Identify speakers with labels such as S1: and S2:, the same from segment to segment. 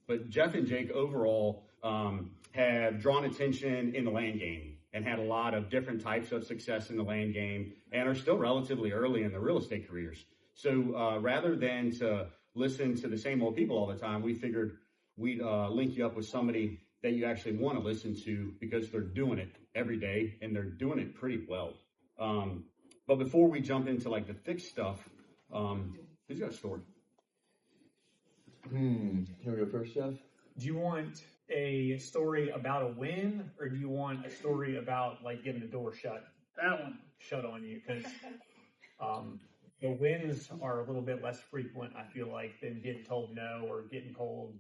S1: But Jeff and Jake overall have drawn attention in the land game and had a lot of different types of success in the land game and are still relatively early in their real estate careers. So rather than to listen to the same old people all the time, we figured we'd link you up with somebody that you actually want to listen to because they're doing it every day and they're doing it pretty well. But before we jump into like the thick stuff, who's got a story?
S2: Here we go first, Jeff.
S3: Do you want a story about a win, or do you want a story about like getting the door shut on you? Because the wins are a little bit less frequent, I feel like, than getting told no or getting cold.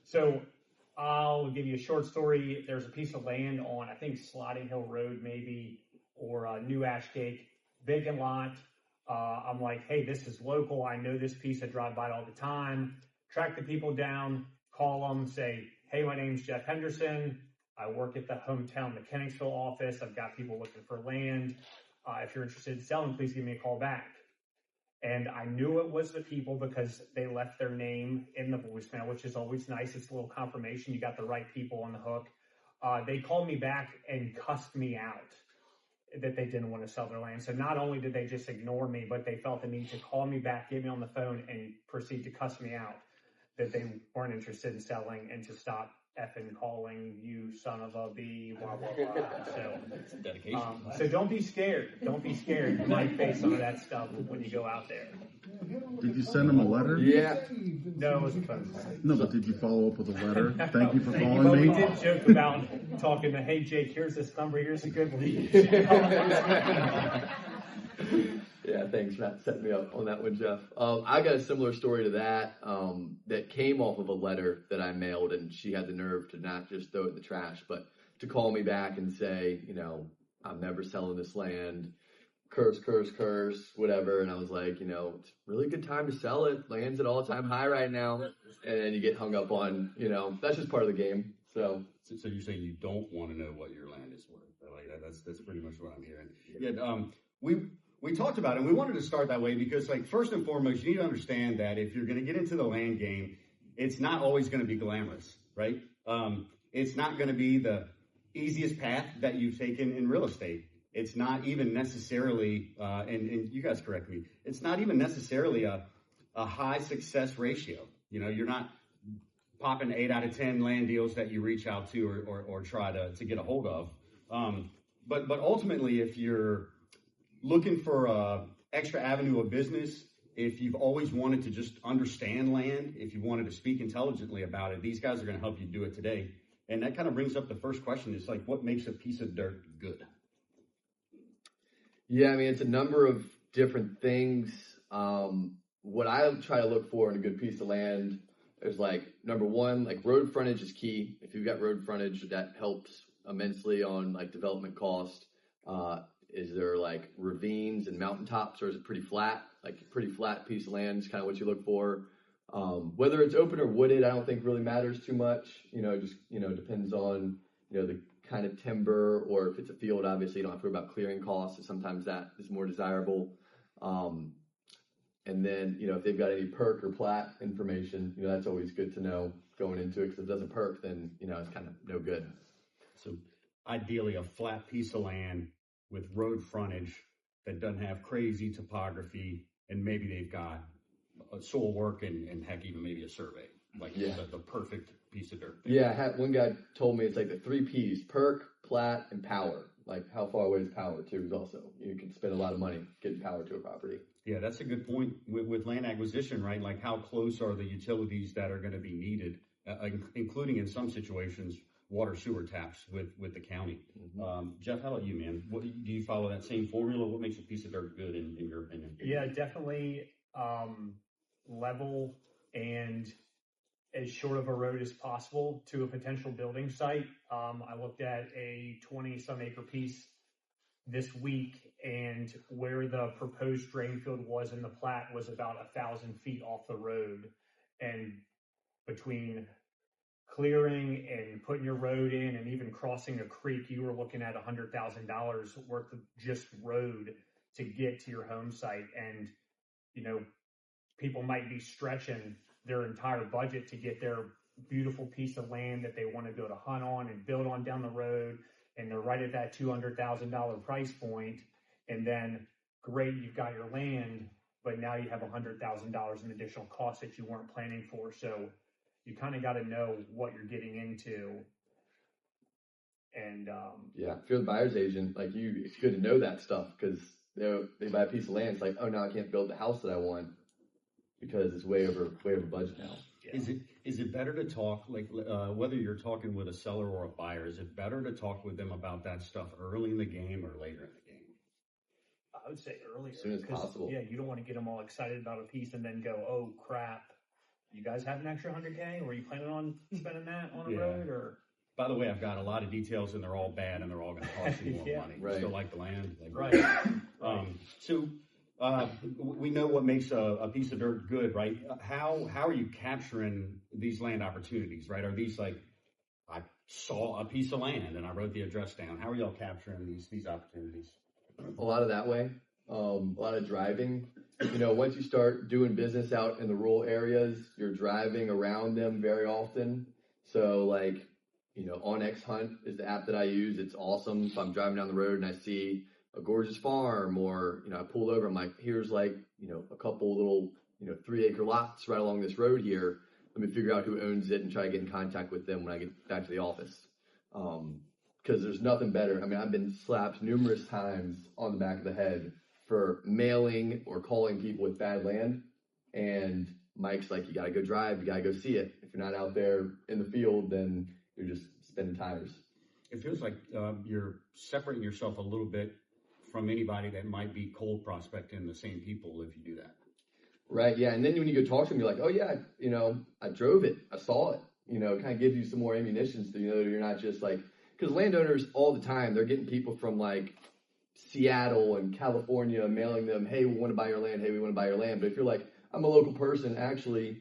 S3: So I'll give you a short story. There's a piece of land on, I think, Slotting Hill Road maybe, or New Ashgate, vacant lot. I'm like, hey, this is local. I know this piece. I drive by it all the time. Track the people down, call them, say, hey, my name's Jeff Henderson. I work at the hometown Mechanicsville office. I've got people looking for land. If you're interested in selling, please give me a call back. And I knew it was the people because they left their name in the voicemail, which is always nice. It's a little confirmation you got the right people on the hook. They called me back and cussed me out that they didn't want to sell their land. So not only did they just ignore me, but they felt the need to call me back, get me on the phone, and proceed to cuss me out that they weren't interested in selling and to stop effing calling you son of a b, blah, blah, blah. So,
S1: Dedication.
S3: So don't be scared. Don't be scared. You might face some of that stuff when you go out there.
S4: Did you send them a letter?
S2: Yeah.
S3: No, it was a phone call.
S4: No, but did you follow up with a letter? Thank you for
S3: But
S4: calling
S3: we
S4: me.
S3: did joke about talking to, hey, Jake, here's this number. Here's a good lead.
S2: Yeah, thanks for setting me up on that one, Jeff. I got a similar story to that that came off of a letter that I mailed, and she had the nerve to not just throw it in the trash, but to call me back and say, I'm never selling this land, curse, whatever. And I was like, it's a really good time to sell it. Land's at all-time high right now. And then you get hung up on, that's just part of the game. So
S1: you're saying you don't want to know what your land is worth. Like that's pretty much what I'm hearing. Yeah, we talked about it, and we wanted to start that way because, like, first and foremost, you need to understand that if you're going to get into the land game, it's not always going to be glamorous, right? It's not going to be the easiest path that you've taken in real estate. It's not even necessarily, and you guys correct me, it's not even necessarily a high success ratio. You're not popping 8 out of 10 land deals that you reach out to or try to get a hold of. But ultimately, if you're looking for an extra avenue of business, if you've always wanted to just understand land, if you wanted to speak intelligently about it, these guys are going to help you do it today. And that kind of brings up the first question is, like, what makes a piece of dirt good?
S2: Yeah, I mean, it's a number of different things. What I try to look for in a good piece of land is, like, number one, like, road frontage is key. If you've got road frontage, that helps immensely on, like, development cost. Is there, like, ravines and mountaintops, or is it pretty flat? Like, a pretty flat piece of land is kind of what you look for. Whether it's open or wooded, I don't think really matters too much. It just, depends on, the kind of timber, or if it's a field, obviously you don't have to worry about clearing costs. So sometimes that is more desirable. And then, if they've got any perk or plat information, that's always good to know going into it, because if it doesn't perk, then, it's kind of no good.
S1: So ideally a flat piece of land with road frontage that doesn't have crazy topography, and maybe they've got soil work and heck, even maybe a survey, like the perfect piece of dirt.
S2: Yeah, one guy told me it's like the 3 Ps: perk, plat, and power. Like, how far away is power too? Is also, you can spend a lot of money getting power to a property.
S1: Yeah, that's a good point with land acquisition, right? Like, how close are the utilities that are going to be needed, including in some situations water sewer taps with the county. Mm-hmm. Jeff, how about you, man? Do you follow that same formula? What makes a piece of dirt good in your opinion?
S3: Yeah, definitely level and as short of a road as possible to a potential building site. I looked at a 20-some acre piece this week, and where the proposed drain field was in the plat was about 1,000 feet off the road. And between clearing and putting your road in and even crossing a creek, you were looking at $100,000 worth of just road to get to your home site. And, people might be stretching their entire budget to get their beautiful piece of land that they want to go to hunt on and build on down the road, and they're right at that $200,000 price point, and then great, you've got your land, but now you have $100,000 in additional costs that you weren't planning for. So you kind of got to know what you're getting into. And
S2: yeah, if you're the buyer's agent, like it's good to know that stuff, because they buy a piece of land. It's like, oh, now I can't build the house that I want because it's way over budget now.
S3: yeah.
S1: Is it better to talk, like, whether you're talking with a seller or a buyer, is it better to talk with them about that stuff early in the game or later in the game?
S3: I would say earlier.
S2: As soon as
S3: 'cause,
S2: possible.
S3: Yeah, you don't want to get them all excited about a piece and then go, oh crap, you guys have an extra 100K? Were you planning on spending that on a
S1: Yeah.
S3: road? Or
S1: By the way, I've got a lot of details and they're all bad and they're all going to cost you more
S3: Yeah.
S1: money.
S2: Right.
S1: Still like the land.
S3: right.
S1: So we know what makes a piece of dirt good, right? How are you capturing these land opportunities, right? Are these like, I saw a piece of land and I wrote the address down. How are y'all capturing these opportunities?
S2: A lot of that way. A lot of driving. Once you start doing business out in the rural areas, you're driving around them very often. So like, OnX Hunt is the app that I use. It's awesome. If I'm driving down the road and I see a gorgeous farm, or, I pull over, I'm like, here's like, a couple little, 3-acre lots right along this road here. Let me figure out who owns it and try to get in contact with them when I get back to the office. Because there's nothing better. I mean, I've been slapped numerous times on the back of the head for mailing or calling people with bad land. And Mike's like, you got to go drive. You got to go see it. If you're not out there in the field, then you're just spinning tires.
S1: It feels like you're separating yourself a little bit from anybody that might be cold prospecting the same people if you do that.
S2: Right. Yeah. And then when you go talk to them, you're like, oh yeah, I drove it. I saw it. It kind of gives you some more ammunition so you're not just like, because landowners all the time, they're getting people from like Seattle and California mailing them, hey, we want to buy your land. Hey, we want to buy your land. But if you're like, I'm a local person, actually,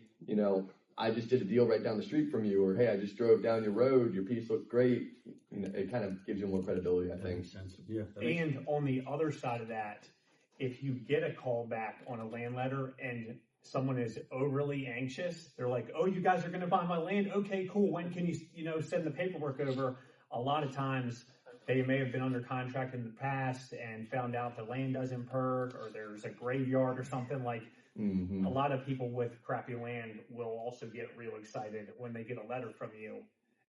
S2: I just did a deal right down the street from you, or hey, I just drove down your road. Your piece looked great. It kind of gives you more credibility, I
S1: That
S2: think.
S1: makes sense. Yeah.
S3: And on the other side of that, if you get a call back on a land letter and someone is overly anxious, they're like, oh, you guys are going to buy my land? Okay, cool. When can you, send the paperwork over? A lot of times they may have been under contract in the past and found out the land doesn't perk, or there's a graveyard or something. Like,
S2: Mm-hmm.
S3: a lot of people with crappy land will also get real excited when they get a letter from you,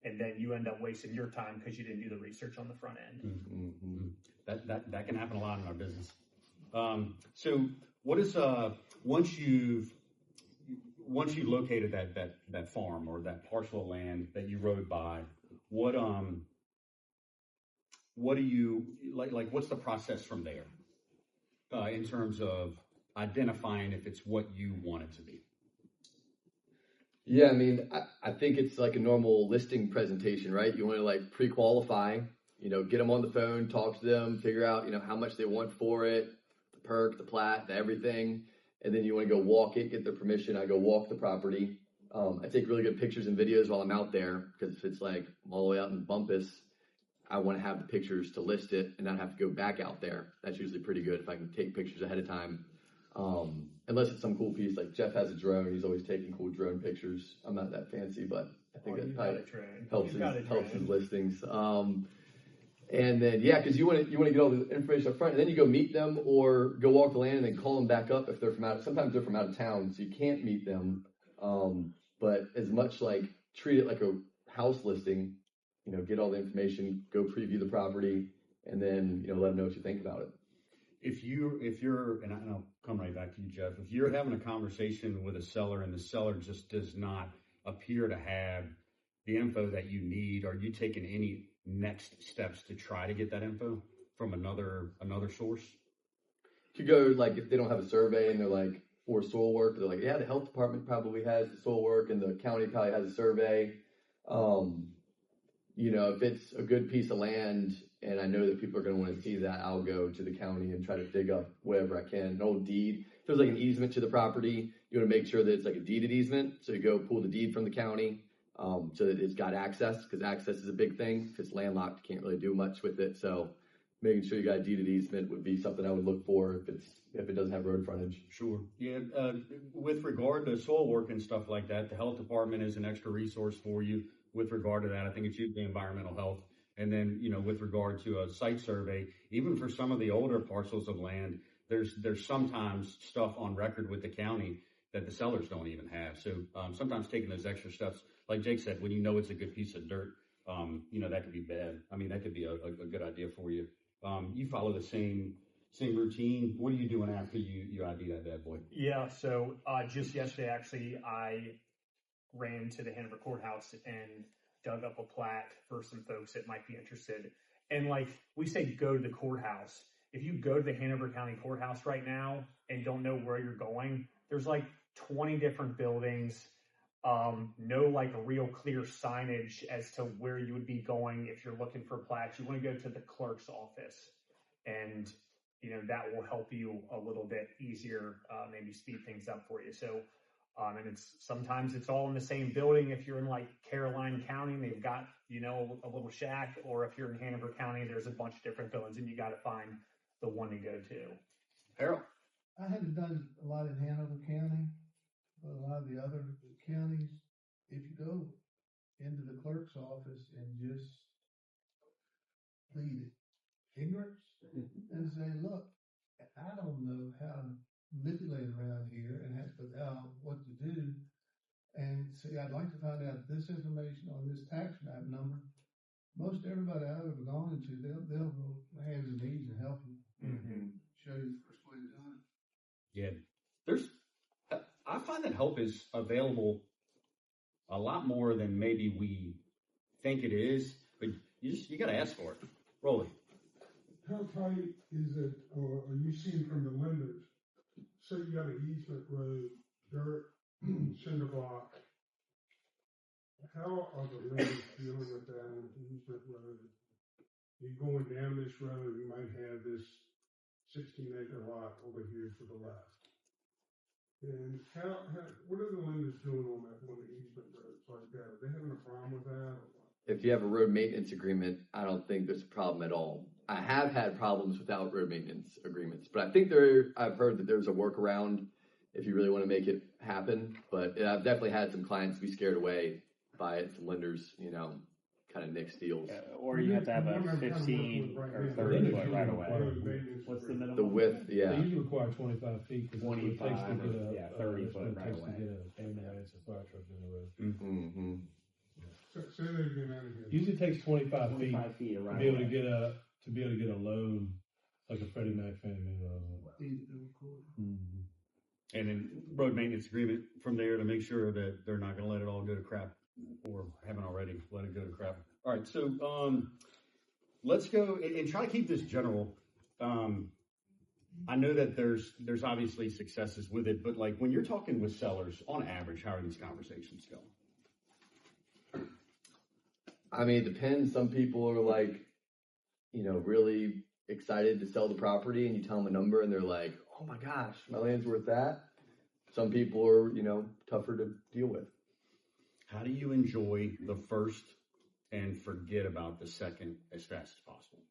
S3: and then you end up wasting your time because you didn't do the research on the front end.
S2: Mm-hmm.
S1: That can happen a lot in our business. So what is once you've located that farm or that parcel of land that you rode by, what do you like what's the process from there in terms of identifying if it's what you want it to be?
S2: Yeah, I mean, I think it's like a normal listing presentation, right? You want to like pre-qualify, get them on the phone, talk to them, figure out, how much they want for it, the perk, the plat, the everything. And then you want to go walk it, get their permission. I go walk the property. I take really good pictures and videos while I'm out there, because if it's like I'm all the way out in Bumpus, I want to have the pictures to list it and not have to go back out there. That's usually pretty good if I can take pictures ahead of time. Unless it's some cool piece, like Jeff has a drone. He's always taking cool drone pictures. I'm not that fancy, but I think that probably helps his listings. And then, yeah, because you want to get all the information up front, and then you go meet them or go walk the land and then call them back up if they're sometimes they're from out of town, so you can't meet them. But as much like treat it like a house listing, get all the information, go preview the property, and then, let them know what you think about it.
S1: If you're, and I'll come right back to you, Jeff, if you're having a conversation with a seller and the seller just does not appear to have the info that you need, are you taking any next steps to try to get that info from another source?
S2: To go, like, if they don't have a survey and they're like, for soil work, they're like, yeah, the health department probably has the soil work and the county probably has a survey. If it's a good piece of land and I know that people are going to want to see that, I'll go to the county and try to dig up whatever I can. An old deed. If there's like an easement to the property, you want to make sure that it's like a deeded easement. So you go pull the deed from the county so that it's got access, because access is a big thing. If it's landlocked, you can't really do much with it. So making sure you got a deeded easement would be something I would look for if it doesn't have road frontage.
S1: Sure. Yeah. With regard to soil work and stuff like that, the health department is an extra resource for you with regard to that. I think it's usually environmental health. And then, with regard to a site survey, even for some of the older parcels of land, there's sometimes stuff on record with the county that the sellers don't even have. So sometimes taking those extra steps, like Jake said, when it's a good piece of dirt, that could be bad. I mean, that could be a good idea for you. You follow the same routine. What are you doing after you ID that bad boy?
S3: Yeah. So just yesterday, actually, I ran to the Hanover Courthouse and dug up a plat for some folks that might be interested. And like we say, go to the courthouse. If you go to the Hanover County Courthouse right now and don't know where you're going, there's like 20 different buildings. No like real clear signage as to where you would be going if you're looking for plats. You want to go to the clerk's office, and that will help you a little bit easier, maybe speed things up for you. So, and sometimes it's all in the same building. If you're in like Caroline County, they've got a little shack, or if you're in Hanover County, there's a bunch of different buildings, and you got to find the one to go to.
S1: Harold?
S5: I hadn't done a lot in Hanover County, but a lot of the other counties, if you go into the clerk's office and just plead ignorance and say, look, I don't know how to manipulate around here and have to what to do, and say, I'd like to find out this information on this tax map number. Most everybody I've ever gone into, they'll go hands and knees and help you. Show you the first way to do it.
S1: Yeah. I find that help is available a lot more than maybe we think it is, but you got to ask for it. Rolly.
S6: How tight is it, or are you seeing from the lenders? Say you got an easement road, dirt, cinder block. How are the lenders dealing with that on the easement road? You're going down this road, you might have this 16-acre lot over here to the left. And what are the lenders doing on that one of the easement roads like that? Are they having a problem with that?
S2: If you have a road maintenance agreement, I don't think there's a problem at all. I have had problems without road maintenance agreements, but I think I've heard that there's a workaround if you really want to make it happen. But I've definitely had some clients be scared away by it, some lenders, kind of nix deals.
S7: Or you have to have a 15 or 30 foot right away. What's the minimum?
S2: The width, yeah.
S8: They usually require 25 feet.
S7: 25,
S8: to get
S7: yeah, 30 foot right away.
S8: To get a ambulance or fire truck in the road.
S2: Mm-hmm.
S6: Say that again, Anaheim.
S8: Usually takes 25 feet
S7: 25 feet
S8: to
S7: right
S8: be able
S7: away.
S8: to get a loan, like a Freddie Mac, Fannie Mae loan.
S1: And then road maintenance agreement from there to make sure that they're not going to let it all go to crap, or haven't already let it go to crap. All right, so let's go and try to keep this general. I know that there's obviously successes with it, but like when you're talking with sellers, on average, how are these conversations going?
S2: I mean, it depends. Some people are like, really excited to sell the property, and you tell them a number and they're like, oh my gosh, my land's worth that. Some people are, tougher to deal with.
S1: How do you enjoy the first and forget about the second as fast as possible?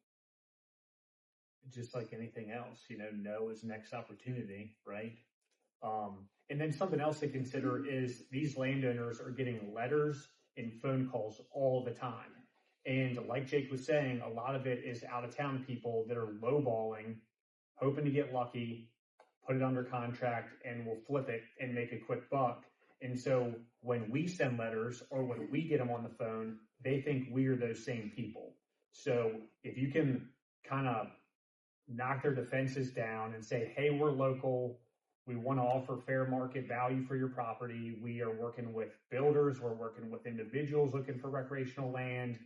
S3: Just like anything else, no is next opportunity, right? And then something else to consider is these landowners are getting letters and phone calls all the time. And like Jake was saying, a lot of it is out of town people that are lowballing, hoping to get lucky, put it under contract, and will flip it and make a quick buck. And so when we send letters or when we get them on the phone, they think we are those same people. So if you can kind of knock their defenses down and say, hey, we're local, we want to offer fair market value for your property. We are working with builders. We're working with individuals looking for recreational land.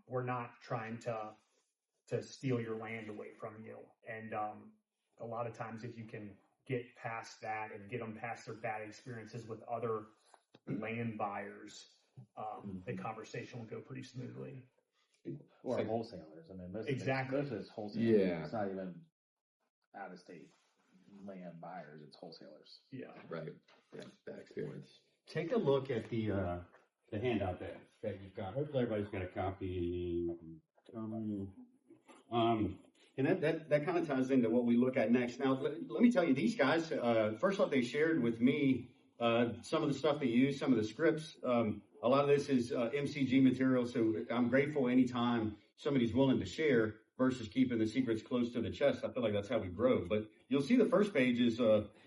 S3: We're not trying to steal your land away from you. And a lot of times if you can get past that and get them past their bad experiences with other land buyers, the conversation will go pretty smoothly.
S7: Or wholesalers. I mean, most
S3: Exactly.
S7: of it's wholesalers.
S2: Yeah.
S7: It's not even out of state land buyers, it's wholesalers.
S3: Yeah.
S2: Right. Yeah, bad experience.
S1: Take a look at the handout that you've got. Hopefully everybody's got a copy. And that kind of ties into what we look at next. Now, let me tell you, these guys, first off, they shared with me some of the stuff they use, some of the scripts. A lot of this is MCG material, so I'm grateful anytime somebody's willing to share versus keeping the secrets close to the chest. I feel like that's how we grow. But you'll see the first page is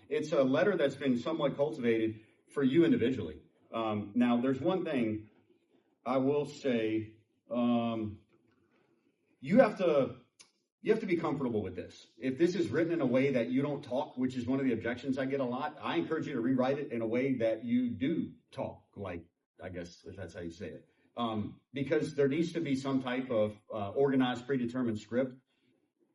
S1: it's a letter that's been somewhat cultivated for you individually. Now, there's one thing I will say. You have to be comfortable with this. If this is written in a way that you don't talk, which is one of the objections I get a lot, I encourage you to rewrite it in a way that you do talk, like, I guess, if that's how you say it. Because there needs to be some type of organized, predetermined script.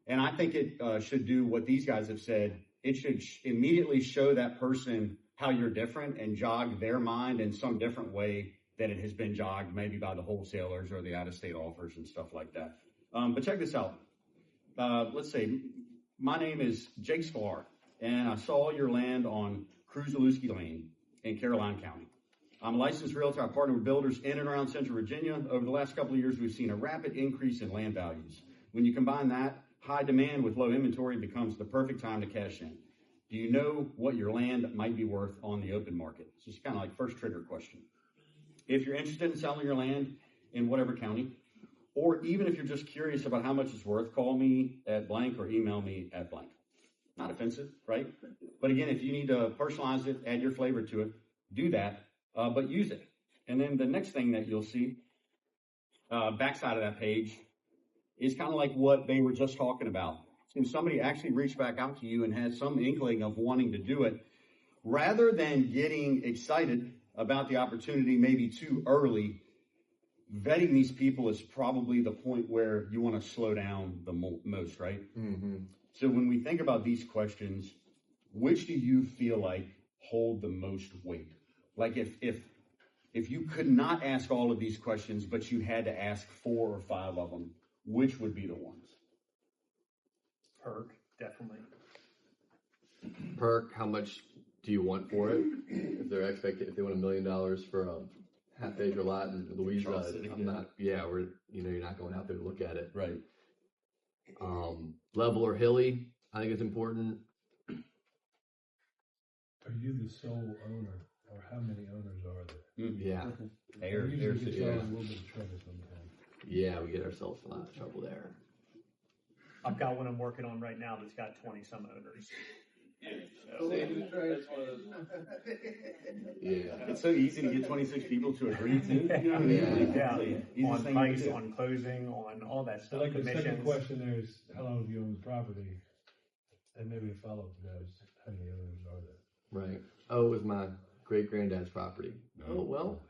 S1: And I think it should do what these guys have said. It should immediately show that person how you're different and jog their mind in some different way than it has been jogged, maybe by the wholesalers or the out-of-state offers and stuff like that. But check this out. Let's say my name is Jake Sklar, and I saw your land on Cruz-Aluski Lane in Caroline County. I'm a licensed realtor. I partner with builders in and around Central Virginia. Over the last couple of years, we've seen a rapid increase in land values. When you combine that, high demand with low inventory becomes the perfect time to cash in. Do you know what your land might be worth on the open market? It's just kind of like first trigger question. If you're interested in selling your land in whatever county, or even if you're just curious about how much it's worth, call me at blank or email me at blank. Not offensive, right? But again, if you need to personalize it, add your flavor to it, do that, but use it. And then the next thing that you'll see, backside of that page, is kind of like what they were just talking about. So somebody actually reached back out to you and has some inkling of wanting to do it, rather than getting excited about the opportunity maybe too early. Vetting these people is probably the point where you want to slow down the most, right? Mm-hmm. So when we think about these questions, which do you feel like hold the most weight? Like if you could not ask all of these questions, but you had to ask 4 or 5 of them, which would be the ones?
S3: Perk, definitely.
S2: Perk, how much do you want for it? If they want $1 million for a half-acre lot in Louisiana, you're not going out there to look at it.
S1: Right.
S2: Level or hilly, I think it's important.
S8: Are you the sole owner, or how many owners are there?
S2: Yeah.
S8: We usually get in a little bit of trouble sometimes.
S2: Yeah, we get ourselves in a lot of trouble there.
S3: I've got one I'm working on right now that's got 20 some owners.
S2: Yeah.
S1: It's so easy to get 26 people to agree to. You know what I mean?
S3: Yeah. On price, on closing, on all that
S8: So
S3: stuff.
S8: like the second
S3: Commissions.
S8: question there is, how long have you owned the property? And maybe a follow-up to that is, how many owners are there?
S2: Right. Oh, it was my great-granddad's property. Oh, well,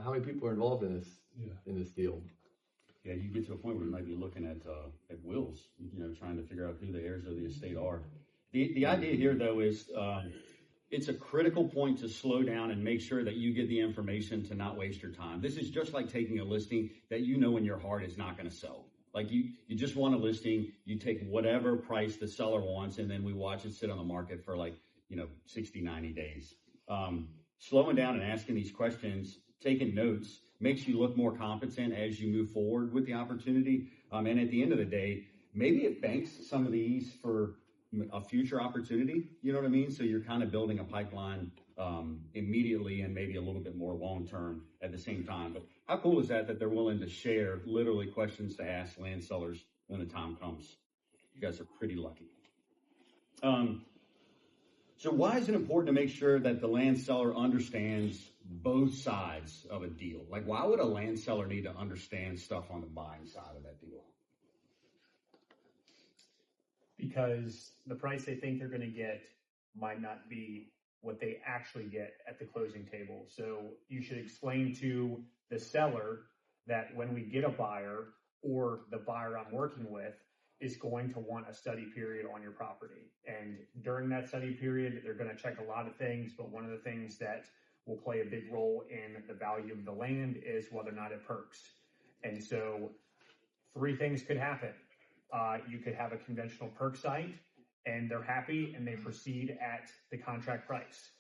S2: how many people are involved in this deal?
S1: Yeah, you get to a point where you might be looking at wills, trying to figure out who the heirs of the estate are. The idea here, though, is it's a critical point to slow down and make sure that you get the information to not waste your time. This is just like taking a listing that in your heart is not going to sell. Like you just want a listing, you take whatever price the seller wants, and then we watch it sit on the market for 60, 90 days. Slowing down and asking these questions, taking notes, makes you look more competent as you move forward with the opportunity. And at the end of the day, maybe it banks some of these for a future opportunity. You know what I mean? So you're kind of building a pipeline immediately and maybe a little bit more long-term at the same time. But how cool is that they're willing to share literally questions to ask land sellers when the time comes? You guys are pretty lucky. So why is it important to make sure that the land seller understands both sides of a deal? Like, why would a land seller need to understand stuff on the buying side of that deal?
S3: Because the price they think they're going to get might not be what they actually get at the closing table. So you should explain to the seller that when we get a buyer, or the buyer I'm working with is going to want a study period on your property. And during that study period, they're going to check a lot of things, but one of the things that will play a big role in the value of the land is whether or not it perks. And so 3 things could happen. You could have a conventional perk site and they're happy and they proceed at the contract price.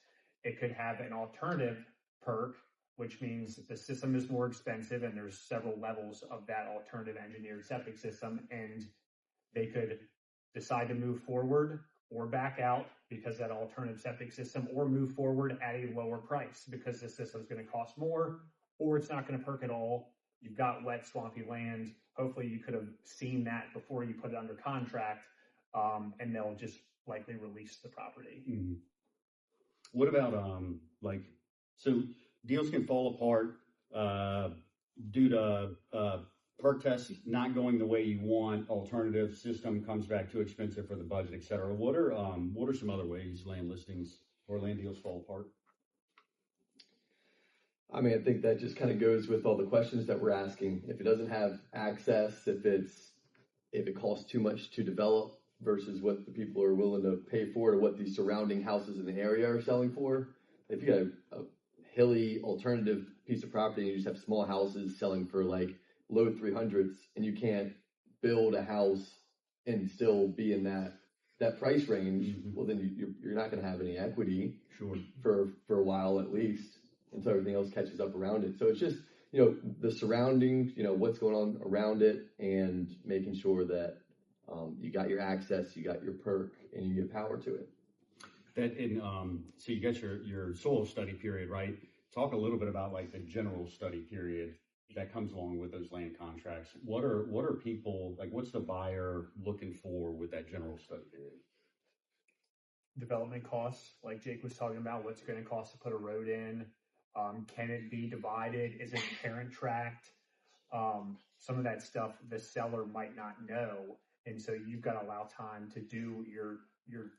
S3: It could have an alternative perk, which means the system is more expensive and there's several levels of that alternative engineered septic system, and they could decide to move forward or back out because that alternative septic system, or move forward at a lower price because the system's going to cost more, or it's not going to perk at all. You've got wet, swampy land. Hopefully you could have seen that before you put it under contract, and they'll just likely release the property.
S1: Mm-hmm. What about, so deals can fall apart due to perk tests not going the way you want, alternative system comes back too expensive for the budget, et cetera. What are some other ways land listings or land deals fall apart?
S2: I mean, I think that just kind of goes with all the questions that we're asking. If it doesn't have access, if it costs too much to develop versus what the people are willing to pay for it, or what the surrounding houses in the area are selling for. If you got a hilly alternative piece of property and you just have small houses selling for like low 300s, and you can't build a house and still be in that price range, well, then you're not going to have any equity for a while at least, until everything else catches up around it. So it's just, the surroundings, what's going on around it, and making sure that you got your access, you got your perk, and you get power to it.
S1: So you got your soil study period, right? Talk a little bit about like the general study period that comes along with those land contracts. What are people, like, what's the buyer looking for with that general study period?
S3: Development costs, like Jake was talking about, what's it going to cost to put a road in? Can it be divided? Is it parent tract? Some of that stuff the seller might not know. And so you've got to allow time to do your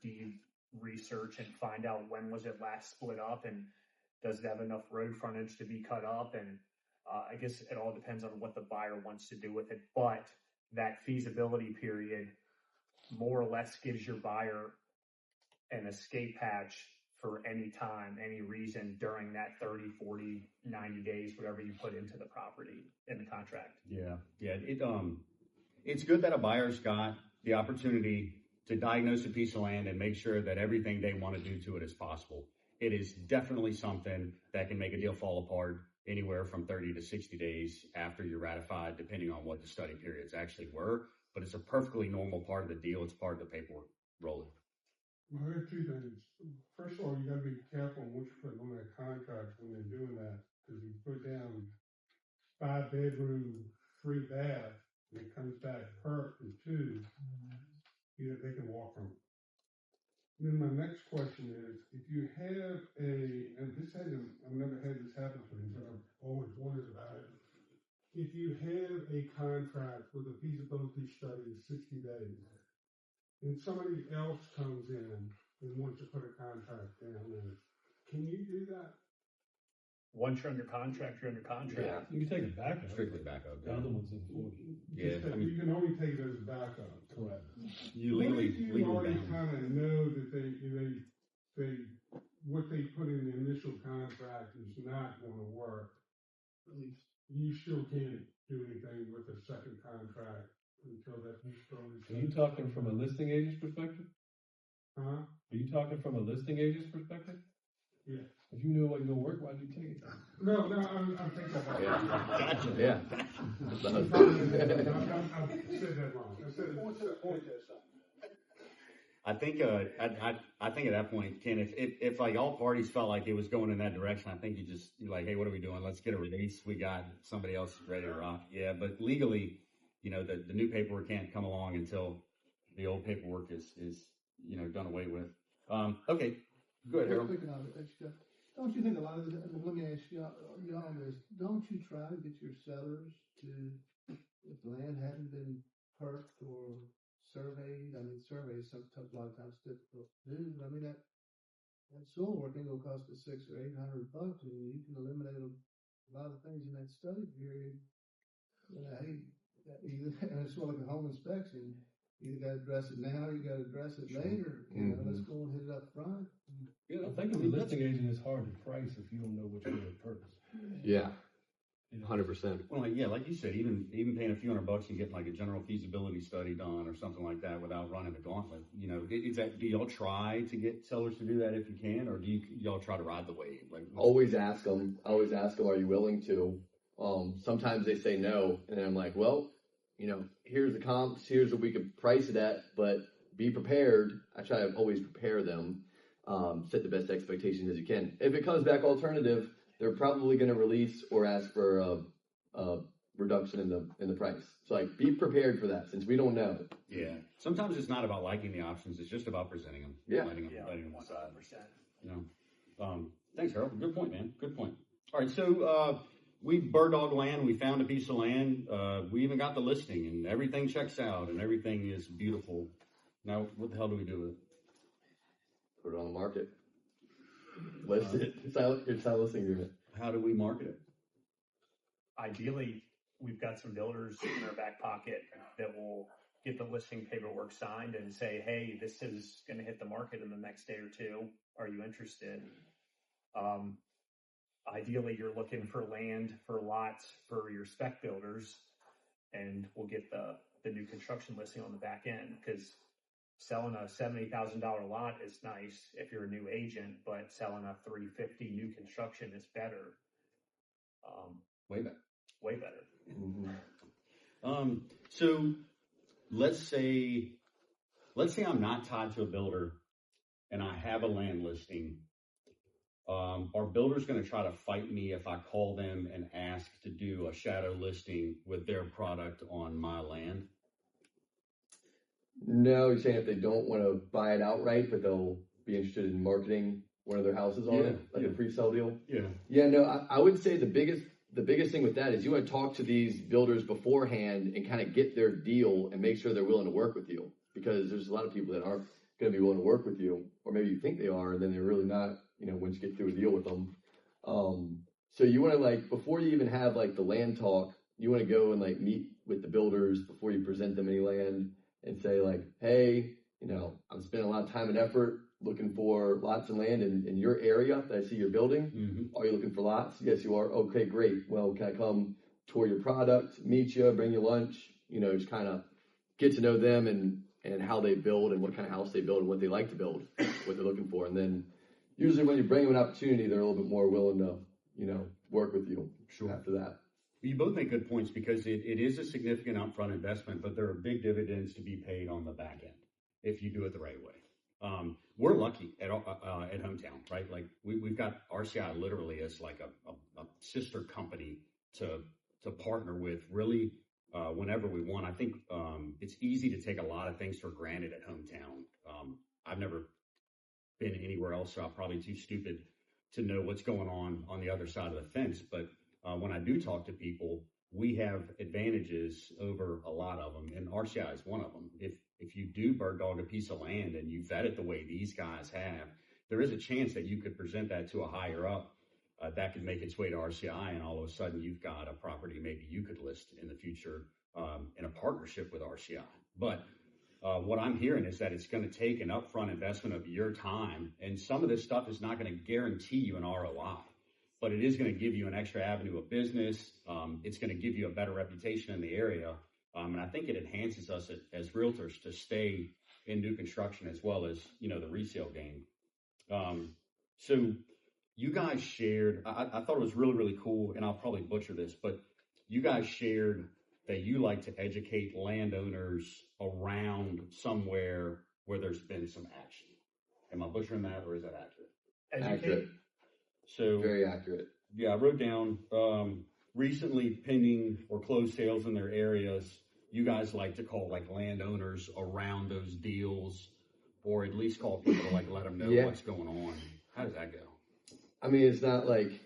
S3: deed research and find out when was it last split up, and does it have enough road frontage to be cut up? And I guess it all depends on what the buyer wants to do with it. But that feasibility period more or less gives your buyer an escape hatch for any time, any reason during that 30, 40, 90 days, whatever you put into the property in the contract.
S1: Yeah. It's good that a buyer's got the opportunity to diagnose a piece of land and make sure that everything they want to do to it is possible. It is definitely something that can make a deal fall apart anywhere from 30 to 60 days after you're ratified, depending on what the study periods actually were. But it's a perfectly normal part of the deal. It's part of the paperwork rolling.
S6: Well, there are two things. First of all, you got to be careful what you put on that contract when they're doing that, because you put down 5-bedroom, 3-bath, and it comes back perk and 2, they can walk from it. Then my next question is, if you have I've never had this happen to me, but I've always wondered about it. If you have a contract with a feasibility study in 60 days, and somebody else comes in and wants to put a contract down there, can you do that?
S3: Once you're under contract, you're under contract.
S2: Yeah.
S8: You can take it back up.
S1: Strictly backup.
S8: The other one's in 40.
S1: Yeah,
S6: You can only take it as backup.
S8: Correct.
S1: You
S6: What
S1: legally
S6: if you already
S1: bound.
S6: kind of know that they what they put in the initial contract is not going to work? You still can't do anything with the second contract until that feasibility.
S8: Are you talking from a listing agent's perspective?
S6: Huh?
S8: Are you talking from a listing agent's perspective?
S6: Yeah.
S8: If you knew it wasn't going to work, why'd you take it?
S6: No, I'm thinking about it.
S1: Gotcha.
S2: Yeah.
S6: I said that wrong. I said
S1: I think at that point, Ken, if like all parties felt like it was going in that direction, I think you're like, hey, what are we doing? Let's get a release. We got somebody else ready to rock. Yeah, but legally, the new paperwork can't come along until the old paperwork is done away with. Okay, go ahead, Harold.
S5: Speaking of it, don't you think a lot of this, let me ask y'all this, don't you try to get your sellers to, if the land hadn't been perked or surveyed, surveys a lot of times difficult to do, that soil work ain't gonna cost us $600 or $800, and you can eliminate a lot of things in that study period. And it's sort of like a home inspection. You gotta address it now, you gotta address it later, let's go and hit it up front.
S8: I think as a listing agent, it's hard to price if you don't know which way to purchase.
S2: Yeah. 100%.
S1: Well, yeah, like you said, even paying a few $100 and getting like a general feasibility study done or something like that without running the gauntlet. Do y'all try to get sellers to do that if you can, or do y'all try to ride the wave? Like,
S2: Always ask them, are you willing to? Sometimes they say no, and then I'm like, well, here's the comps, here's what we could price it at, but be prepared. I try to always prepare them, set the best expectations as you can. If it comes back alternative, they're probably going to release or ask for a reduction in the price. So like, be prepared for that, since we don't know.
S1: Yeah. Sometimes it's not about liking the options. It's just about presenting them.
S2: Yeah.
S1: Letting them
S3: 100%.
S1: decide. Thanks, Harold. Good point, man. Good point. All right. So, we bird dog land. We found a piece of land. We even got the listing, and everything checks out, and everything is beautiful. Now, what the hell do we do with it?
S2: Put it on the market. List it. It's not a listing agreement.
S1: How do we market it?
S3: Ideally, we've got some builders in our back pocket that will get the listing paperwork signed and say, hey, this is going to hit the market in the next day or two. Are you interested? Ideally, you're looking for land, for lots, for your spec builders, and we'll get the new construction listing on the back end, because selling a $70,000 lot is nice if you're a new agent, but selling a $350 new construction is better.
S1: Way better.
S3: Way better.
S2: Mm-hmm.
S1: So let's say I'm not tied to a builder and I have a land listing. Are builders going to try to fight me if I call them and ask to do a shadow listing with their product on my land?
S2: No, you're saying if they don't want to buy it outright, but they'll be interested in marketing one of their houses on it, like a pre-sale deal?
S1: Yeah.
S2: Yeah, no, I would say the biggest thing with that is you want to talk to these builders beforehand and kind of get their deal and make sure they're willing to work with you, because there's a lot of people that aren't going to be willing to work with you, or maybe you think they are, and then they're really not, once you get through a deal with them. So you want to, like, before you even have like the land talk, you want to go and like meet with the builders before you present them any land and say like, hey, I'm spending a lot of time and effort looking for lots of land in your area that I see you're building.
S1: Mm-hmm.
S2: Are you looking for lots? Yes, you are. Okay, great. Well, can I come tour your product, meet you, bring you lunch, just kind of get to know them and how they build and what kind of house they build and what they like to build, what they're looking for. And then usually when you bring them an opportunity, they're a little bit more willing to, work with you after that.
S1: You both make good points, because it is a significant upfront investment, but there are big dividends to be paid on the back end if you do it the right way. We're lucky at Hometown, right? Like we've got RCI literally as like a sister company to partner with really whenever we want. I think it's easy to take a lot of things for granted at Hometown. I've never been anywhere else, so I'm probably too stupid to know what's going on the other side of the fence. But when I do talk to people, we have advantages over a lot of them, and RCI is one of them. If you do bird dog a piece of land and you vet it the way these guys have, there is a chance that you could present that to a higher up. That could make its way to RCI, and all of a sudden you've got a property maybe you could list in the future in a partnership with RCI. But what I'm hearing is that it's going to take an upfront investment of your time, and some of this stuff is not going to guarantee you an ROI, but it is going to give you an extra avenue of business. It's going to give you a better reputation in the area, and I think it enhances us as realtors to stay in new construction as well as the resale game. So you guys shared, I thought it was really, really cool, and I'll probably butcher this, but you guys shared that you like to educate landowners around somewhere where there's been some action. Am I butchering that, or is that accurate?
S2: Accurate.
S1: So
S2: very accurate.
S1: Yeah, I wrote down recently pending or closed sales in their areas. You guys like to call like landowners around those deals, or at least call people to like let them know what's going on. How does that go?
S2: I mean, it's not like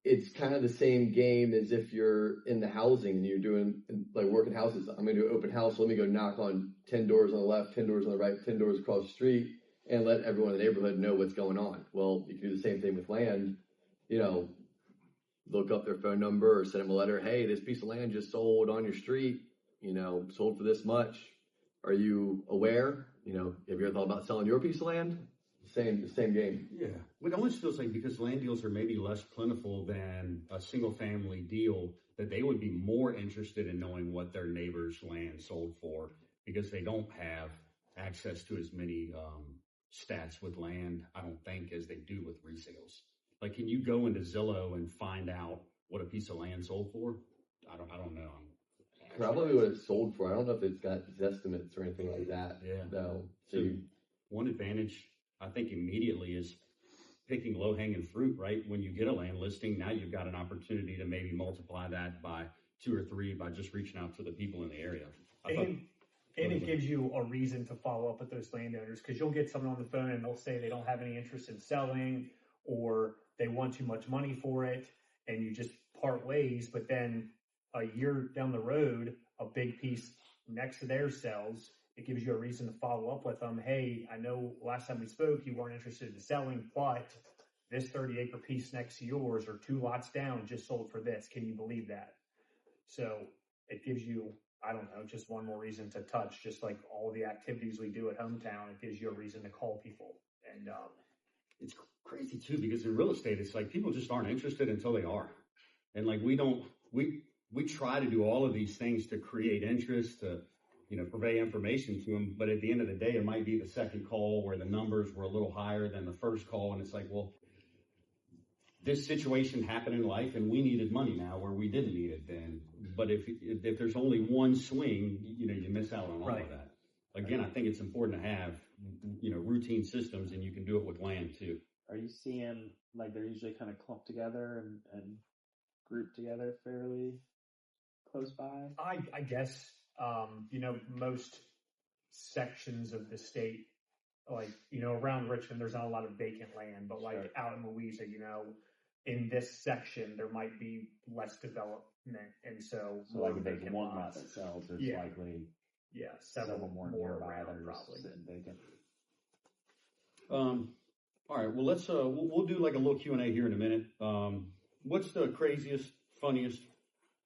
S2: it's kind of the same game as if you're in the housing and you're doing like working houses. I'm going to do an open house. Let me go knock on 10 doors on the left, 10 doors on the right, 10 doors across the street, and let everyone in the neighborhood know what's going on. Well, you can do the same thing with land. Look up their phone number or send them a letter. Hey, this piece of land just sold on your street, sold for this much. Are you aware? Have you ever thought about selling your piece of land? Same game.
S1: Yeah. It almost feels like because land deals are maybe less plentiful than a single family deal, that they would be more interested in knowing what their neighbor's land sold for, because they don't have access to as many stats with land, I don't think, as they do with resales. Like, can you go into Zillow and find out what a piece of land sold for? I don't know.
S2: probably what it's sold for. I don't know if it's got estimates or anything like that.
S1: Yeah.
S2: No.
S1: So one advantage, I think, immediately is picking low-hanging fruit, right? When you get a land listing, now you've got an opportunity to maybe multiply that by 2 or 3 by just reaching out to the people in the area.
S3: And it gives you a reason to follow up with those landowners, because you'll get someone on the phone and they'll say they don't have any interest in selling, or they want too much money for it, and you just part ways. But then a year down the road, a big piece next to theirs sells. It gives you a reason to follow up with them. Hey, I know last time we spoke, you weren't interested in selling, but this 30-acre piece next to yours, or 2 lots down, just sold for this. Can you believe that? So it gives you, I don't know, just one more reason to touch, just like all the activities we do at Hometown. It gives you a reason to call people. And
S1: it's crazy too, because in real estate, it's like people just aren't interested until they are. And like, we try to do all of these things to create interest, to, purvey information to them. But at the end of the day, it might be the second call where the numbers were a little higher than the first call. And it's like, well, this situation happened in life and we needed money now where we didn't need it then. But if there's only one swing, you miss out on all of that. Again, I think it's important to have, routine systems, and you can do it with land too.
S7: Are you seeing, like, they're usually kind of clumped together and grouped together fairly close by?
S3: I guess, most sections of the state, like, around Richmond, there's not a lot of vacant land, but like out in Louisa, in this section, there might be less development. And so
S7: like if there's one lot that sells, there's likely several more nearby that are
S3: probably
S7: sitting vacant.
S1: All right. Well, let's we'll do like a little Q&A here in a minute. What's the craziest, funniest,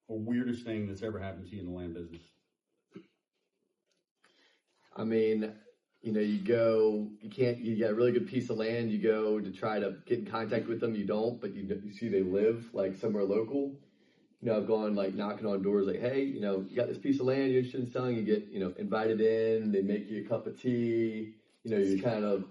S1: or weirdest thing that's ever happened to you in the land business?
S2: I mean, you got a really good piece of land. You go to try to get in contact with them. You don't, but you see they live like somewhere local. I've gone like knocking on doors like, hey, you got this piece of land you're interested in selling. You get, invited in. They make you a cup of tea. You're kind of,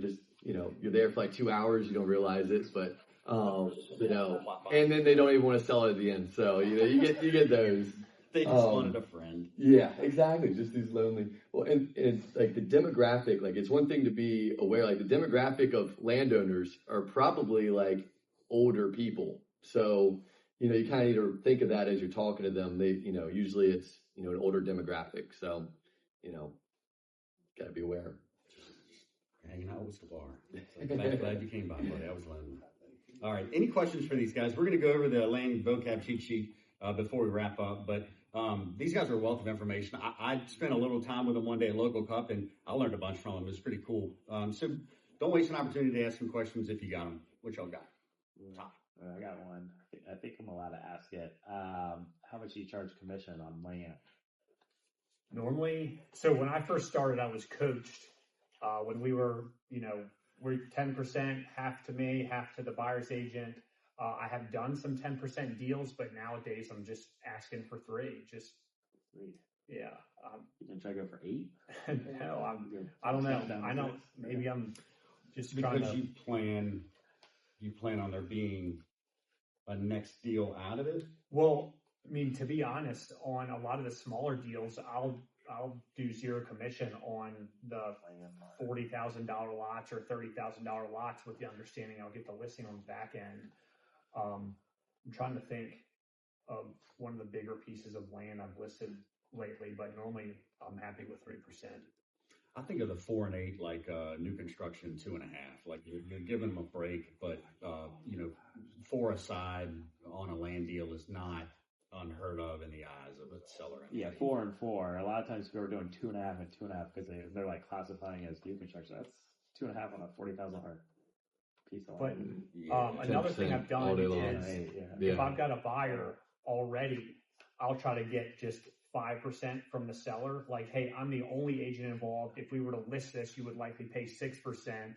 S2: just, you're there for like 2 hours. You don't realize it, but, and then they don't even want to sell it at the end. So, you get those.
S1: They just wanted a friend.
S2: Yeah, exactly. Just these lonely. Well, and it's like the demographic, like it's one thing to be aware, like the demographic of landowners are probably like older people. So, you kind of need to think of that as you're talking to them. They, usually it's, an older demographic. So, got to be aware.
S1: Hanging out with Sklar. Glad you came by, buddy. I was lonely. All right. Any questions for these guys? We're going to go over the land vocab cheat sheet before we wrap up, but these guys are a wealth of information. I spent a little time with them one day at Local Cup, and I learned a bunch from them. It was pretty cool. So don't waste an opportunity to ask some questions if you got them. What y'all got?
S7: I got one. I think I'm allowed to ask it. How much do you charge commission on land?
S3: Normally, so when I first started, I was coached. When we were, we're 10%, half to me, half to the buyer's agent. I have done some 10% deals, but nowadays I'm just asking for 3. Just
S7: 3.
S3: Yeah.
S7: You can try to go for 8?
S3: No, I don't know. I know. Maybe I'm just
S1: because
S3: trying to.
S1: You plan on there being a next deal out of it?
S3: Well, I mean, to be honest, on a lot of the smaller deals, I'll do 0 commission on the $40,000 lots or $30,000 lots, with the understanding I'll get the listing on the back end. I'm trying to think of one of the bigger pieces of land I've listed lately, but normally I'm happy with 3%.
S1: I think of the 4 and 8 like new construction 2.5. Like you're giving them a break, but 4 aside on a land deal is not unheard of in the eyes of a seller.
S7: Yeah, 4 and 4. A lot of times people are doing 2.5 and 2.5 because they're like classifying as new construction. That's 2.5 on a $40,000 piece of land.
S3: But another thing I've done is if I've got a buyer already, I'll try to get just 5% from the seller. Like, hey, I'm the only agent involved. If we were to list this, you would likely pay 6%.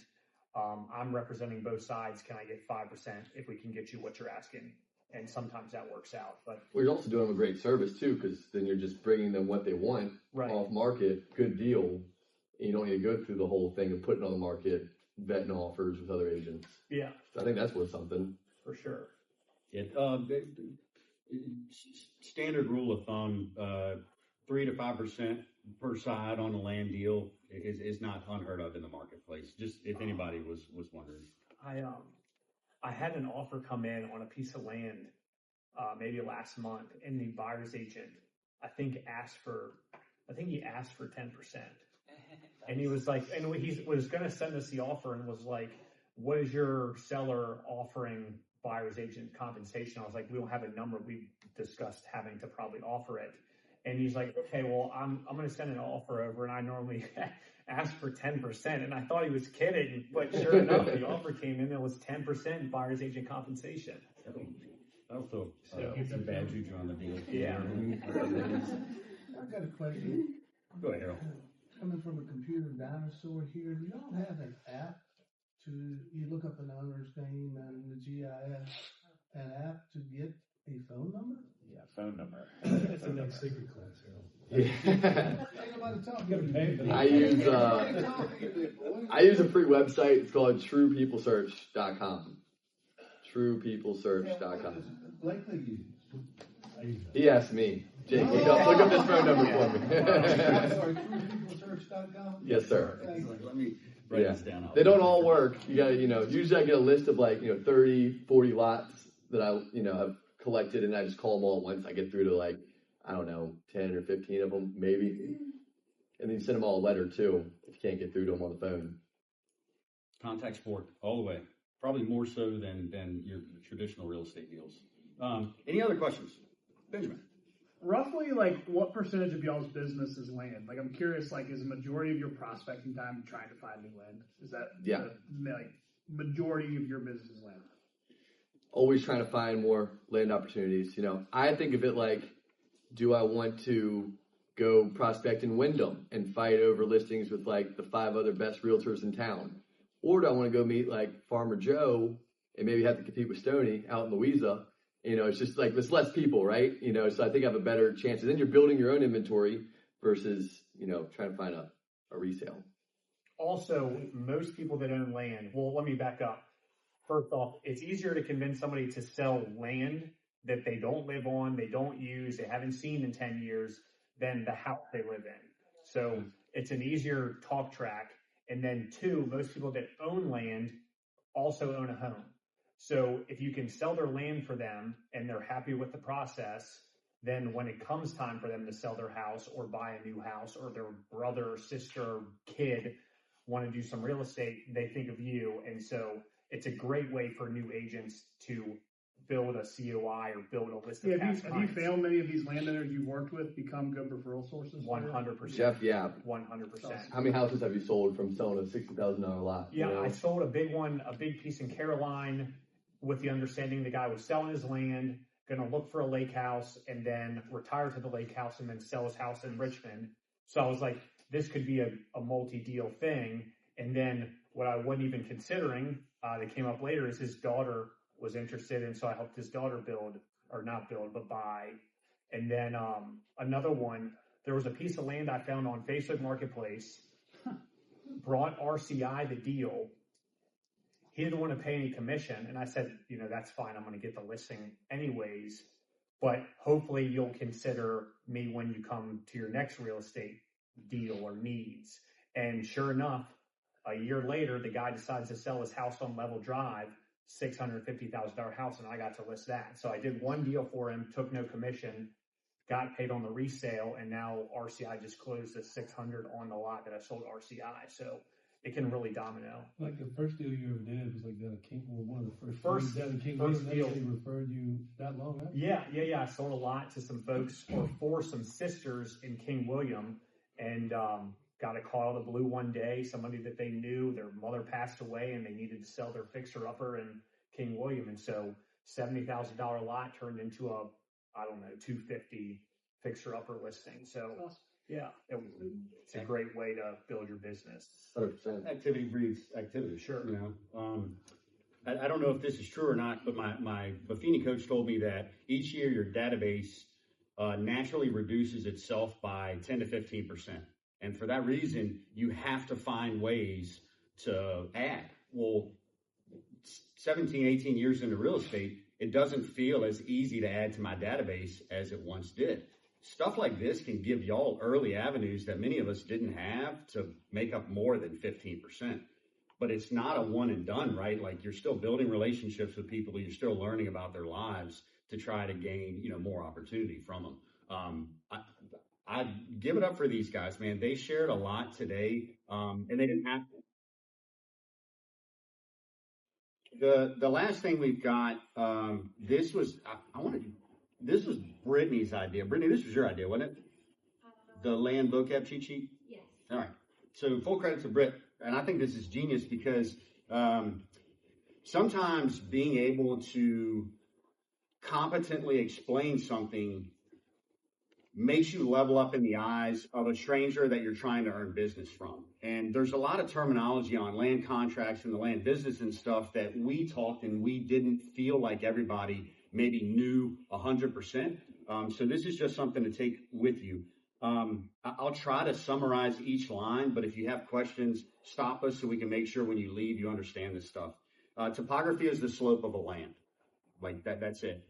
S3: I'm representing both sides. Can I get 5% if we can get you what you're asking? And sometimes that works out. But
S2: you're also doing them a great service too, because then you're just bringing them what they want off market, good deal. And you don't need to go through the whole thing of putting on the market, vetting offers with other agents.
S3: Yeah.
S2: So I think that's worth something.
S3: For sure.
S1: Standard rule of thumb, 3 to 5% per side on a land deal is not unheard of in the marketplace. Just if anybody was wondering.
S3: I had an offer come in on a piece of land, maybe last month, and the buyer's agent, I think he asked for 10%. And he was like, and he was going to send us the offer and was like, what is your seller offering buyer's agent compensation? I was like, we don't have a number. We discussed having to probably offer it. And he's like, okay, well, I'm going to send an offer over, and I normally ask for 10%. And I thought he was kidding, but sure enough, the offer came in. It was 10% buyer's agent compensation.
S1: Also, some bad juju on the deal.
S3: Yeah.
S5: I got a question.
S1: Go ahead, Harold.
S5: Coming from a computer dinosaur here, do y'all have an app you look up an owner's name and the GIS, an app to get a phone number?
S7: Yeah, phone number.
S8: It's a next secret class,
S5: Ain't nobody talking.
S2: I use a free website. It's called TruePeopleSearch.com. TruePeopleSearch.com.
S5: Blakely used.
S2: He asked me, Jake, look up this phone number for me.
S5: TruePeopleSearch.com?
S2: Yes, sir.
S1: Let me write this down.
S2: They don't all work. You gotta, usually I get a list of 30, 40 lots that I've collected, and I just call them all at once. I get through to 10 or 15 of them, maybe. And then you send them all a letter too, if you can't get through to them on the phone.
S1: Contact sport all the way. Probably more so than your traditional real estate deals. Any other questions? Benjamin.
S9: Roughly, what percentage of y'all's business is land? I'm curious, is a majority of your prospecting time trying to find new land? Is that the majority of your business is land?
S2: Always trying to find more land opportunities. I think of it do I want to go prospect in Wyndham and fight over listings with the 5 other best realtors in town? Or do I want to go meet Farmer Joe and maybe have to compete with Stoney out in Louisa? It's just there's less people, right? So I think I have a better chance. And then you're building your own inventory versus, trying to find a resale.
S3: Also, most people that own land, well, let me back up. First off, it's easier to convince somebody to sell land that they don't live on, they don't use, they haven't seen in 10 years than the house they live in. So it's an easier talk track. And then 2, most people that own land also own a home. So if you can sell their land for them and they're happy with the process, then when it comes time for them to sell their house or buy a new house, or their brother, sister, kid want to do some real estate, they think of you. And so it's a great way for new agents to build a COI or build a list of past
S9: have you found many of these landowners you've worked with become good referral sources?
S3: 100%.
S2: Jeff, yeah.
S3: 100%.
S2: How many houses have you sold from selling a $60,000 lot?
S3: Yeah, I sold a big one, a big piece in Caroline, with the understanding the guy was selling his land, going to look for a lake house, and then retire to the lake house and then sell his house in Richmond. So I was like, this could be a multi-deal thing. And then what I wasn't even considering that came up later is his daughter was interested, and so I helped his daughter buy. And then another one, there was a piece of land I found on Facebook Marketplace, brought RCI the deal. He didn't want to pay any commission, and I said, that's fine. I'm going to get the listing anyways, but hopefully you'll consider me when you come to your next real estate deal or needs. And sure enough, a year later, the guy decides to sell his house on Level Drive, $650,000 house, and I got to list that. So I did one deal for him, took no commission, got paid on the resale, and now RCI just closed the $600 on the lot that I sold RCI. So it can really domino.
S8: The first deal you ever did was one of the first deal. They referred you that long after?
S3: Yeah. I sold a lot to some folks or for some sisters in King William, and got a call out of the blue one day. Somebody that they knew, their mother passed away, and they needed to sell their fixer-upper in King William. And so $70,000 lot turned into a, $250 fixer-upper listing. So yeah, it's a great way to build your business.
S2: 100%.
S1: Activity breeds activity.
S3: Sure.
S1: I don't know if this is true or not, but my Buffini coach told me that each year your database naturally reduces itself by 10 to 15%. And for that reason, you have to find ways to add. Well, 17, 18 years into real estate, it doesn't feel as easy to add to my database as it once did. Stuff like this can give y'all early avenues that many of us didn't have to make up more than 15%. But it's not a one and done, right? Like you're still building relationships with people. You're still learning about their lives to try to gain, more opportunity from them. I give it up for these guys, man. They shared a lot today, and they didn't have to. The last thing we've got, this was this was Brittany's idea. Brittany, this was your idea, wasn't it? The land vocab cheat sheet.
S10: Yes.
S1: All right. So full credit to Britt, and I think this is genius because sometimes being able to competently explain something makes you level up in the eyes of a stranger that you're trying to earn business from. And there's a lot of terminology on land contracts and the land business and stuff that we talked and we didn't feel like everybody maybe knew 100%. So this is just something to take with you. I'll try to summarize each line, but if you have questions, stop us so we can make sure when you leave you understand this stuff. Topography is the slope of a land. Like that's it.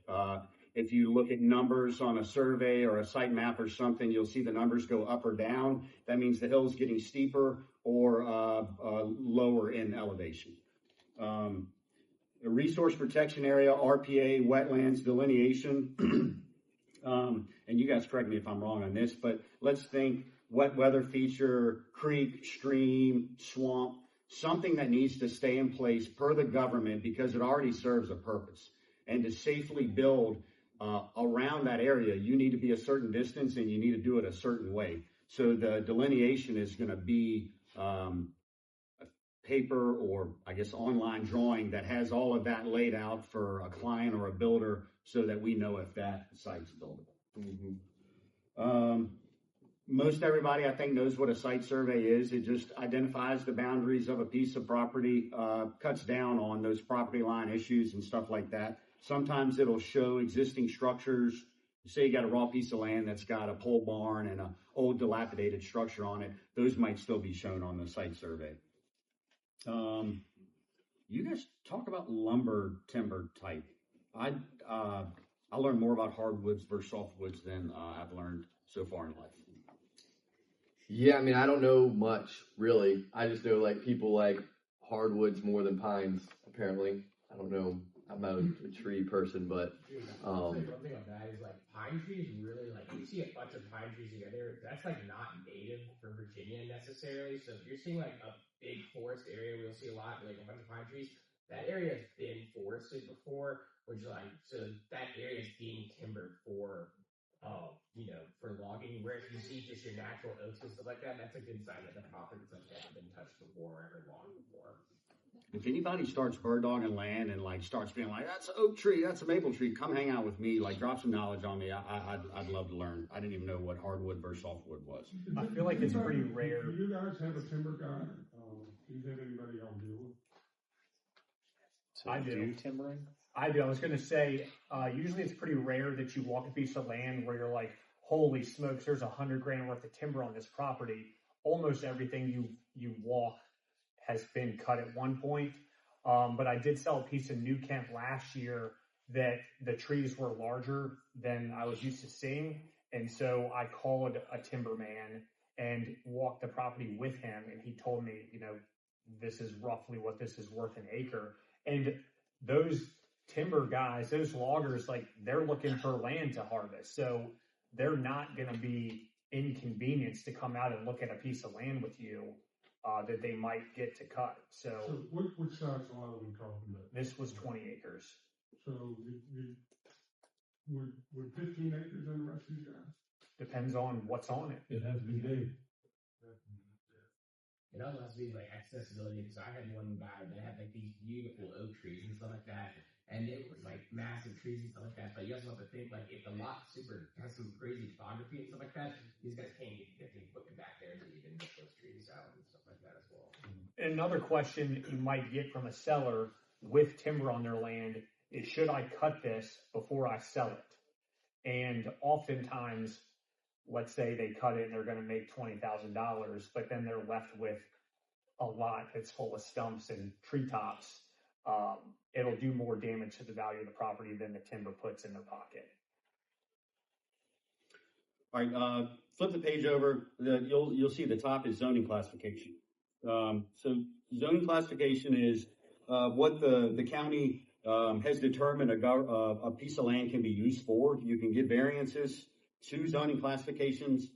S1: If you look at numbers on a survey or a site map or something, you'll see the numbers go up or down. That means the hill's getting steeper or lower in elevation. The resource protection area, RPA, wetlands, delineation. And you guys correct me if I'm wrong on this, but let's think wet weather feature, creek, stream, swamp, something that needs to stay in place per the government because it already serves a purpose. And to safely build around that area, you need to be a certain distance and you need to do it a certain way. So the delineation is going to be a paper or I guess online drawing that has all of that laid out for a client or a builder so that we know if that site's buildable. Most everybody, I think, knows what a site survey is. It just identifies the boundaries of a piece of property, cuts down on those property line issues and stuff like that. Sometimes it'll show existing structures. Say you got a raw piece of land that's got a pole barn and an old dilapidated structure on it. Those might still be shown on the site survey. You guys talk about lumber timber type. I learned more about hardwoods versus softwoods than I've learned so far in life.
S2: Yeah, I mean, I don't know much, really. I just know, people like hardwoods more than pines, apparently. I don't know. I'm not a tree person, but...
S11: One thing on that is, pine trees really, you see a bunch of pine trees together, that's, not native for Virginia necessarily. So if you're seeing, a big forest area where you'll see a lot, a bunch of pine trees, that area has been forested before, which, so that area is being timbered for... for logging, whereas you see just your natural oaks and stuff like that, that's a good sign that the property's never been touched before or ever logged before.
S1: If anybody starts bird dogging land and starts being like, that's an oak tree, that's a maple tree, come hang out with me, drop some knowledge on me. I'd love to learn. I didn't even know what hardwood versus softwood was.
S3: I feel like it's pretty rare.
S6: Do you guys have a timber guy? Do you have anybody y'all deal with?
S3: I do.
S7: Timbering?
S3: I do. I was going to say, usually it's pretty rare that you walk a piece of land where you're like, holy smokes, there's $100,000 worth of timber on this property. Almost everything you walk has been cut at one point. But I did sell a piece in New Kent last year that the trees were larger than I was used to seeing. And so I called a timberman and walked the property with him. And he told me, this is roughly what this is worth an acre. And those timber guys, those loggers, they're looking for land to harvest. So they're not going to be inconvenienced to come out and look at a piece of land with you that they might get to cut. So
S6: which size lot are we talking about?
S3: This was 20 acres.
S6: So would 15 acres interest you guys?
S3: Depends on what's on it.
S8: It has to be big.
S11: It also has to be accessibility, because I had one guy that had these beautiful oak trees and stuff like that, and it was massive trees and stuff like that. But you also have to think if the lot has some crazy topography and stuff like that, these guys can't get the equipment back there to even get those trees out and stuff like that as well.
S3: Another question you might get from a seller with timber on their land is, should I cut this before I sell it? And oftentimes, let's say they cut it and they're going to make $20,000, but then they're left with a lot that's full of stumps and treetops. it'll do more damage to the value of the property than the timber puts in their pocket.
S1: All right, flip the page over. You'll see the top is zoning classification. So zoning classification is what the county has determined a piece of land can be used for. You can give variances to zoning classifications.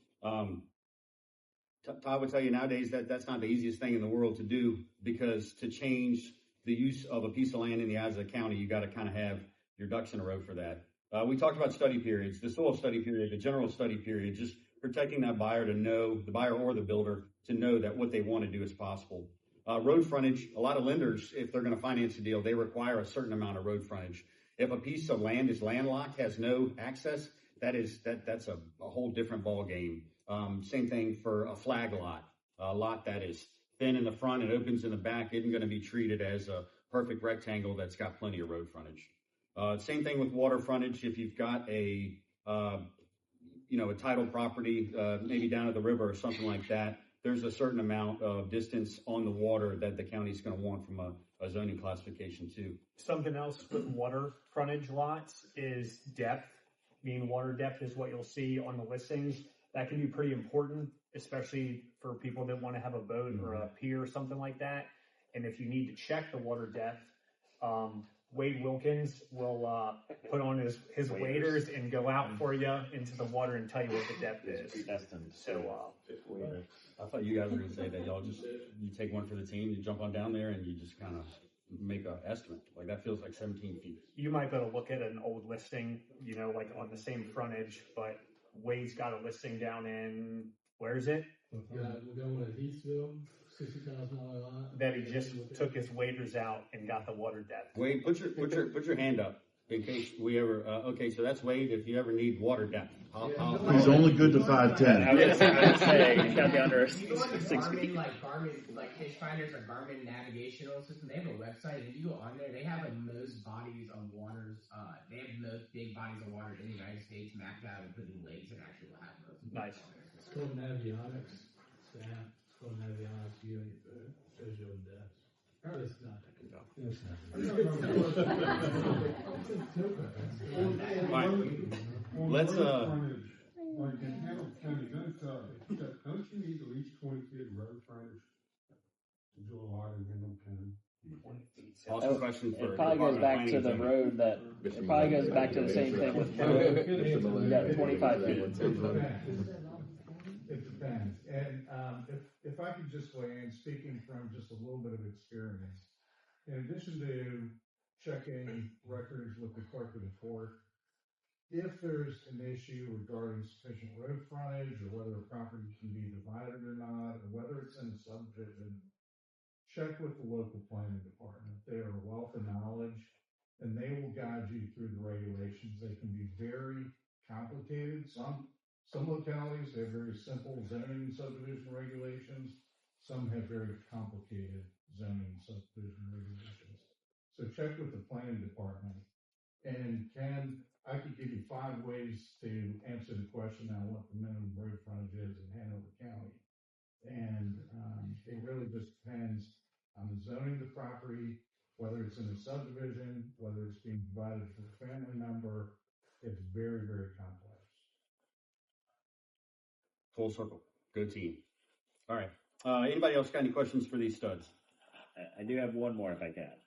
S1: Todd would tell you nowadays that that's not the easiest thing in the world to do, because to change the use of a piece of land in the eyes of the county, you got to kind of have your ducks in a row for that. We talked about study periods, the soil study period, the general study period, just protecting that buyer to know, the buyer or the builder, to know that what they want to do is possible. Road frontage, a lot of lenders, if they're going to finance a deal, they require a certain amount of road frontage. If a piece of land is landlocked, has no access, that's a whole different ball game. Same thing for a flag lot. A lot that is thin in the front and opens in the back isn't going to be treated as a perfect rectangle that's got plenty of road frontage. Same thing with water frontage. If you've got a tidal property, maybe down at the river or something like that, there's a certain amount of distance on the water that the county's going to want from a zoning classification too.
S3: Something else with water frontage lots is depth. Mean water depth is what you'll see on the listings. That can be pretty important, especially for people that want to have a boat or a pier or something like that. And if you need to check the water depth, Wade Wilkins will put on his waders and go out for you into the water and tell you what the depth is. So,
S1: I thought you guys were going to say that y'all you take one for the team, you jump on down there, and you just kind of make an estimate. Like, that feels like 17 feet.
S3: You might be able to look at an old listing, like on the same frontage, but Wade's got a listing down in, where is it?
S8: We're going to Eastville, $60,000 lot.
S3: That he just took his waders out and got the water depth.
S1: Wade, put your hand up in case we ever. Okay, so that's Wade. If you ever need water depth,
S4: he's only good to 5'10".
S7: I would say he's got to be under 6 feet.
S11: Like Fish Finders or Garmin navigational system, they have a website, and if you go on there, they have the most bodies of waters. They have the most big bodies of water in the United States mapped out and put in lakes and actually will have those.
S3: Nice.
S8: It's called Navionics. It's called Navionics. You shows you the depth. It's not. It's
S1: not. Let's
S6: like in Hamilton County, don't you need at least 20 feet of road frontage to do a lot in Hamilton County?
S1: Awesome question for
S7: it probably goes back to the road that it probably goes back to the same thing with road. You got 25 feet.
S10: It depends. And if I could just weigh in, speaking from just a little bit of experience, in addition to checking records with the clerk of the court, if there's an issue regarding sufficient road frontage or whether a property can be divided or not, or whether it's in a subdivision, check with the local planning department. They are a wealth of knowledge, and they will guide you through the regulations. They can be very complicated. Some localities have very simple zoning and subdivision regulations. Some have very complicated zoning and subdivision regulations. So check with the planning department. And I could give you 5 ways to answer the question on what the minimum road frontage is in Hanover County. And it really just depends on the zoning of the property, whether it's in a subdivision, whether it's being divided for a family member. It's very, very complex.
S1: Full circle. Good team. All right. Anybody else got any questions for these studs?
S7: I do have one more if I can.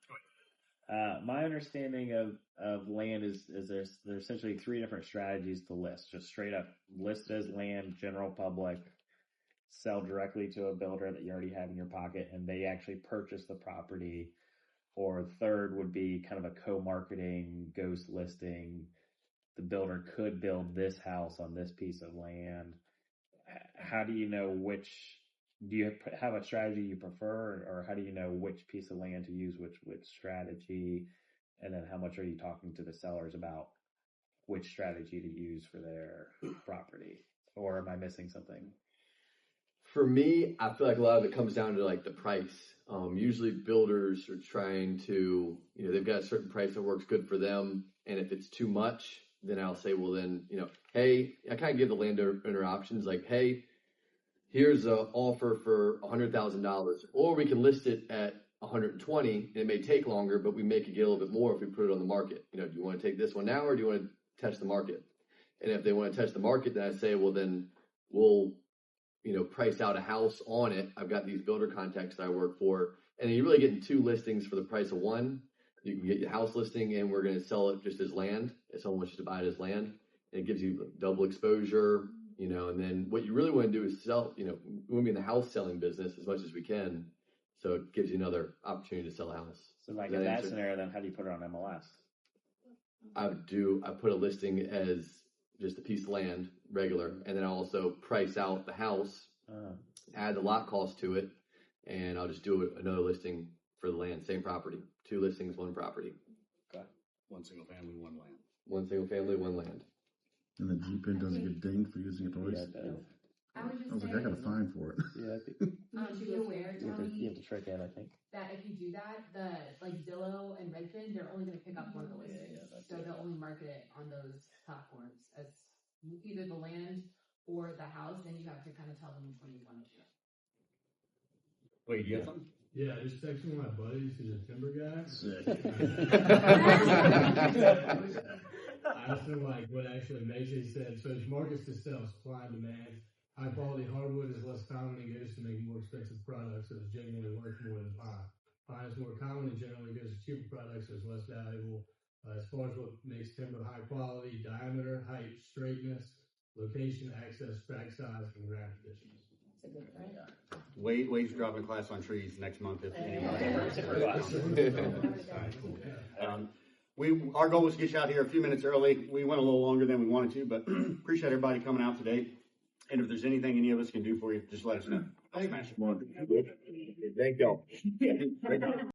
S7: My understanding of land is there's essentially 3 different strategies to list. Just straight up list as land, general public, sell directly to a builder that you already have in your pocket, and they actually purchase the property. Or third would be kind of a co-marketing, ghost listing. The builder could build this house on this piece of land. How do you know which? Do you have a strategy you prefer, or how do you know which piece of land to use, which strategy, and then how much are you talking to the sellers about which strategy to use for their property? Or am I missing something?
S2: For me, I feel like a lot of it comes down to like the price. Usually builders are trying to, they've got a certain price that works good for them. And if it's too much, then I'll say, well then, hey, I kind of give the landowner options like, hey, here's an offer for $100,000, or we can list it at 120, and it may take longer, but we make it get a little bit more if we put it on the market. Do you want to take this one now, or do you want to test the market? And if they want to test the market, then I say, well, then we'll, price out a house on it. I've got these builder contacts that I work for, and you're really getting 2 listings for the price of 1. You can get your house listing, and we're going to sell it just as land. If someone wants to buy it as land, and it gives you double exposure, and then what you really want to do is sell, we want to be in the house selling business as much as we can. So it gives you another opportunity to sell a house.
S7: So like in that scenario, then how do you put it on MLS?
S2: I put a listing as just a piece of land, regular, and then I also price out the house, add the lot cost to it, and I'll just do another listing for the land, same property. 2 listings, 1 property.
S1: Okay. 1 single family, 1 land.
S2: 1 single family, 1 land.
S4: And the G-Pin doesn't get dinged for using it twice.
S12: I was just
S4: I was like, I got a fine for it.
S7: Yeah, I think
S12: to be aware, Tony,
S7: you have to trick in, I think.
S12: that if you do that, Zillow and Redfin, they're only going to pick up one of the listings. So they'll only market it on those platforms as either the land or the house, and you have to kind of tell them which one you want to do.
S1: Wait, you have something?
S8: Yeah, I just texted one of my buddies who's a timber guy.
S4: Sick.
S8: I asked him what actually makes it. He said, so it's markets to sell, supply and demand. High quality hardwood is less common and goes to make more expensive products, so it's genuinely worth more than pine. Pine is more common and generally goes to cheaper products, so it's less valuable. As far as what makes timber high quality, diameter, height, straightness, location, access, track size, and ground conditions.
S1: Wade's dropping class on trees next month if anybody. Our goal was to get you out here a few minutes early. We went a little longer than we wanted to, but appreciate everybody coming out today. And if there's anything any of us can do for you, just let us know. Thanks, man.
S2: Thank y'all.